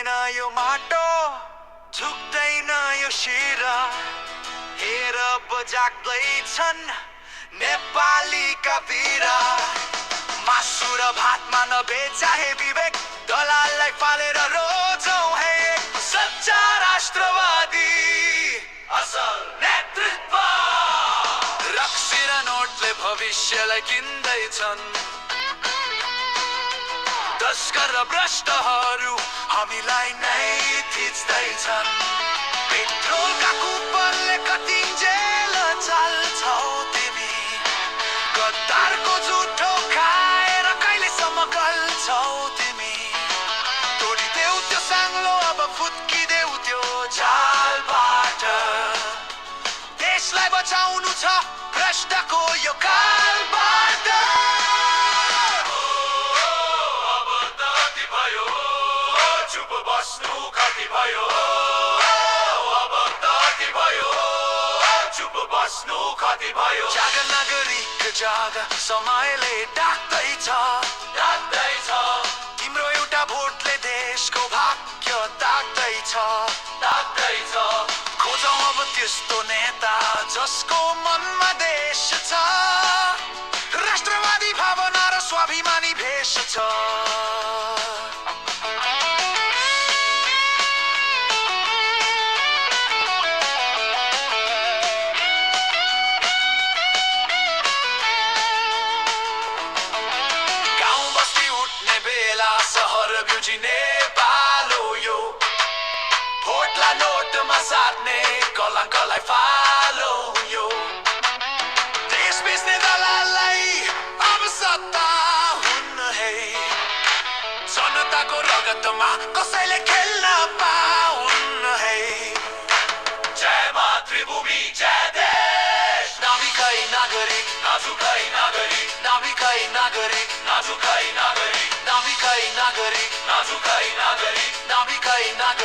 झुक्दैन यो माटो, झुक्दैन यो शिरा। हेर बजाग्दैछन् नेपालीका वीरा। मासु र भातमा नबेचाहे विवेक, दलाललाई फालेर रोजौँ है सच्चा राष्ट्रवादी असल नेतृत्व। रक्सी र नोटले भविष्यलाई किन्दैछन्, तस्कर र भ्रष्टहरू हामीलाई नै थिच्दैछन्। पेट्रोलका कुपनले कतिन्जेल चाल्छौ तिमी, गद्दारको झुठो खाएर कहिलेसम्म गल्छौ तिमी। तोडिदेऊ त्यो साङ्लो, अब फुत्किदेऊ त्यो जालबाट। देशलाई बचाउनु छ भ्रष्टको यो कालबाट। चुप बस्नु कति भयो, अब कति भयो, चुप बस्नु कति भयो। जाग नागरिक जाग, समयले डाक्दैछ डाक्दैछ। तिम्रो एउटा भोटले देशको भाग्य ताक्दैछ ताक्दैछ। खोजौँ अब त्यस्तो नेता जसको मनमा देश छ, राष्ट्रवादी भावना र स्वाभिमानी भेष छ। सहर बिउजिने पालो यो, भोटलाई नोटमा साट्ने कलङ्कलाई फालो यो। देश बेच्ने दलाललाई अब सत्ता हुन्न है, जनताको रगतमा कसैले खेल्न पाउन्न है। जय मातृभूमि जय देश। नाभिकै नागरिक नाजुकै नागरिक, नाभिकै नागरिक नाजुकै नागरिक, नाभिकै नागरिक नाजुकै नागरिक, नाभिकै नागरिक।